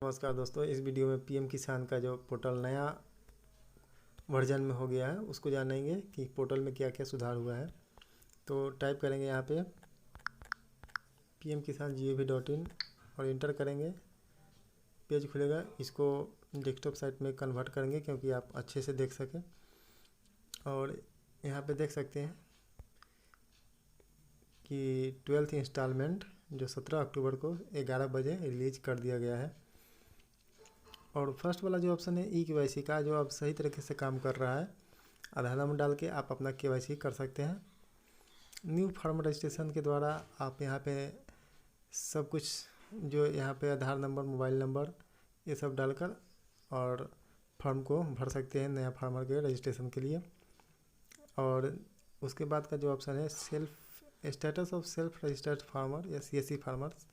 नमस्कार दोस्तों, इस वीडियो में पीएम किसान का जो पोर्टल नया वर्जन में हो गया है उसको जानेंगे कि पोर्टल में क्या क्या सुधार हुआ है। तो टाइप करेंगे यहाँ पे pmkisan.gov.in और इंटर करेंगे, पेज खुलेगा। इसको डेस्कटॉप साइट में कन्वर्ट करेंगे क्योंकि आप अच्छे से देख सकें। और यहाँ पे देख सकते हैं कि 12th इंस्टॉलमेंट जो 17 अक्टूबर को 11 बजे रिलीज कर दिया गया है। और फर्स्ट वाला जो ऑप्शन है ई-KYC का, जो अब सही तरीके से काम कर रहा है। आधार नंबर डाल के आप अपना KYC कर सकते हैं। न्यू फार्म रजिस्ट्रेशन के द्वारा आप यहाँ पे सब कुछ जो यहाँ पे आधार नंबर, मोबाइल नंबर ये सब डालकर और फॉर्म को भर सकते हैं नया फार्मर के रजिस्ट्रेशन के लिए। और उसके बाद का जो ऑप्शन है self status of self registered farmer या CSC फार्मर्स,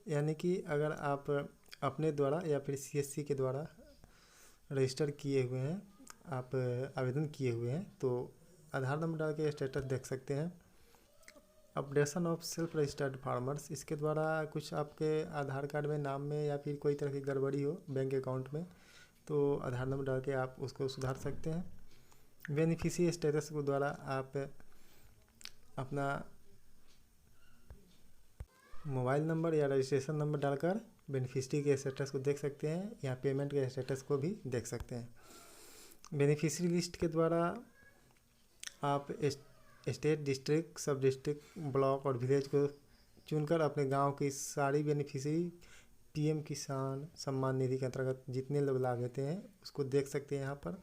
यानी कि अगर आप अपने द्वारा या फिर CSC के द्वारा रजिस्टर किए हुए हैं, आप आवेदन किए हुए हैं, तो आधार नंबर डाल के स्टेटस देख सकते हैं। Updation of self registered farmers, इसके द्वारा कुछ आपके आधार कार्ड में नाम में या फिर कोई तरह की गड़बड़ी हो बैंक अकाउंट में, तो आधार नंबर डाल के आप उसको सुधार सकते हैं। बेनिफिशियरी स्टेटस के द्वारा आप अपना मोबाइल नंबर या रजिस्ट्रेशन नंबर डालकर बेनिफिशियरी के स्टेटस को देख सकते हैं या पेमेंट के स्टेटस को भी देख सकते हैं। बेनिफिशियरी लिस्ट के द्वारा आप स्टेट, डिस्ट्रिक्ट, सब डिस्ट्रिक्ट, ब्लॉक और विलेज को चुनकर अपने गांव की सारी बेनिफिशियरी पीएम किसान सम्मान निधि के अंतर्गत जितने लोग लाभ लेते हैं उसको देख सकते हैं। यहाँ पर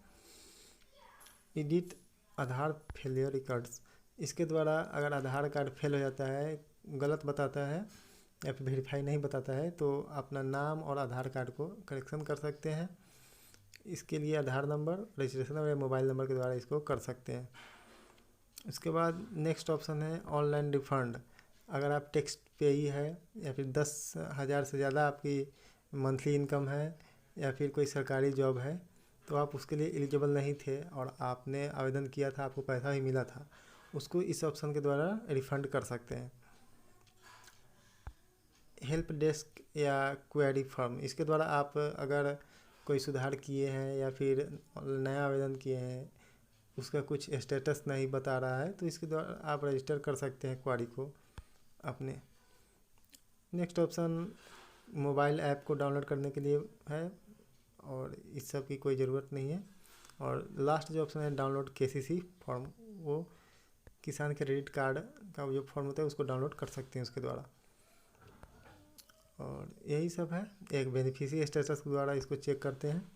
एडिट आधार फेलियर रिकॉर्ड्स, इसके द्वारा अगर आधार कार्ड फेल हो जाता है, गलत बताता है या फिर वेरीफाई नहीं बताता है, तो अपना नाम और आधार कार्ड को करेक्शन कर सकते हैं। इसके लिए आधार नंबर, रजिस्ट्रेशन नंबर या मोबाइल नंबर के द्वारा इसको कर सकते हैं। उसके बाद नेक्स्ट ऑप्शन है ऑनलाइन रिफंड। अगर आप टैक्स पेई है या फिर 10,000 से ज़्यादा आपकी मंथली इनकम है या फिर कोई सरकारी जॉब है, तो आप उसके लिए एलिजिबल नहीं थे और आपने आवेदन किया था, आपको पैसा भी मिला था, उसको इस ऑप्शन के द्वारा रिफ़ंड कर सकते हैं। हेल्प डेस्क या क्वेरी फॉर्म, इसके द्वारा आप अगर कोई सुधार किए हैं या फिर नया आवेदन किए हैं, उसका कुछ स्टेटस नहीं बता रहा है, तो इसके द्वारा आप रजिस्टर कर सकते हैं क्वेरी को अपने। नेक्स्ट ऑप्शन मोबाइल ऐप को डाउनलोड करने के लिए है और इस सब की कोई ज़रूरत नहीं है। और लास्ट जो ऑप्शन है डाउनलोड KCC फॉर्म, वो किसान क्रेडिट कार्ड का जो फॉर्म होता है उसको डाउनलोड कर सकते हैं उसके द्वारा। और यही सब है। एक बेनिफिशियरी स्टेटस के द्वारा इसको चेक करते हैं।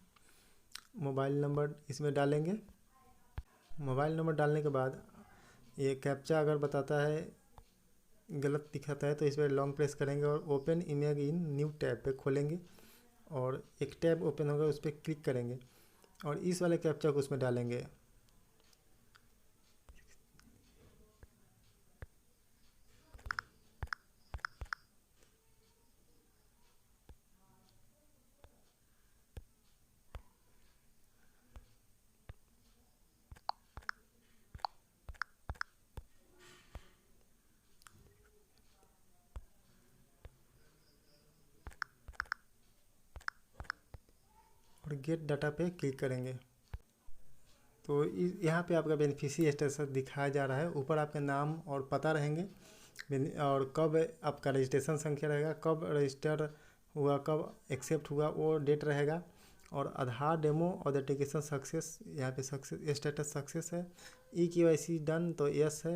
मोबाइल नंबर इसमें डालेंगे। मोबाइल नंबर डालने के बाद ये कैप्चा अगर बताता है, गलत दिखाता है, तो इस पर लॉन्ग प्रेस करेंगे और open image in new tab पे खोलेंगे और एक टैब ओपन होगा, उस पर क्लिक करेंगे और इस वाले कैप्चा को उसमें डालेंगे। और गेट डाटा पे क्लिक करेंगे तो यहाँ पे आपका बेनिफिशियरी स्टेटस दिखाया जा रहा है। ऊपर आपका नाम और पता रहेंगे और कब आपका रजिस्ट्रेशन संख्या रहेगा, कब रजिस्टर हुआ, कब एक्सेप्ट हुआ, वो डेट रहेगा। और आधार डेमो ऑथेंटिकेशन सक्सेस, यहाँ पे सक्सेस स्टेटस सक्सेस है। ई-KYC डन तो यस है।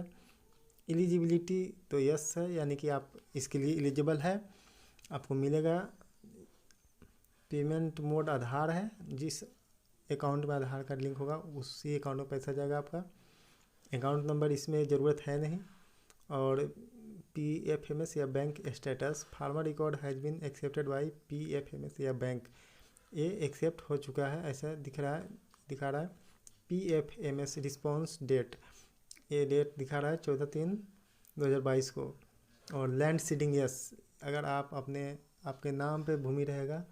एलिजिबिलिटी तो यस है, यानी कि आप इसके लिए एलिजिबल है, आपको मिलेगा। पेमेंट मोड आधार है, जिस अकाउंट में आधार कार्ड लिंक होगा उसी अकाउंट में पैसा जाएगा आपका। अकाउंट नंबर इसमें ज़रूरत है नहीं। और PFMS या bank status, farmer record has been accepted by PFMS या बैंक, ये एक्सेप्ट हो चुका है ऐसा दिखा रहा है। PFMS रिस्पॉन्स डेट, ये डेट दिखा रहा है 14/3/2022 को। और लैंड सीडिंग यस, अगर आप आपके नाम पे भूमि रहेगा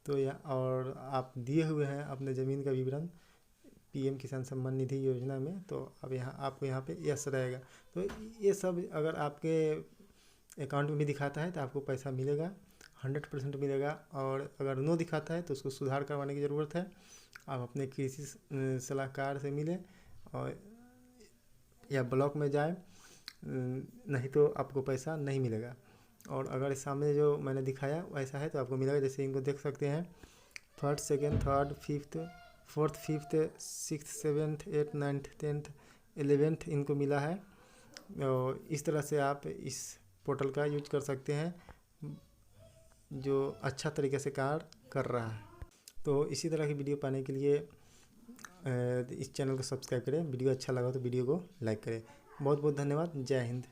तो या और आप दिए हुए हैं अपने ज़मीन का विवरण पीएम किसान सम्मान निधि योजना में, तो अब आपको यहाँ पे यस रहेगा। तो ये सब अगर आपके अकाउंट में भी दिखाता है तो आपको पैसा मिलेगा 100% मिलेगा। और अगर नो दिखाता है तो उसको सुधार करवाने की ज़रूरत है। आप अपने कृषि सलाहकार से मिलें और या ब्लॉक में जाएं, नहीं तो आपको पैसा नहीं मिलेगा। और अगर सामने जो मैंने दिखाया वैसा है तो आपको मिलेगा। जैसे इनको देख सकते हैं, 1st, 2nd, 3rd, 5th, 4th, 5th, 6th, 7th, 8th, 9th, 10th, 11th इनको मिला है। और इस तरह से आप इस पोर्टल का यूज कर सकते हैं, जो अच्छा तरीके से कार्य कर रहा है। तो इसी तरह की वीडियो पाने के लिए इस चैनल को सब्सक्राइब करें। वीडियो अच्छा लगा तो वीडियो को लाइक करें। बहुत बहुत धन्यवाद। जय हिंद।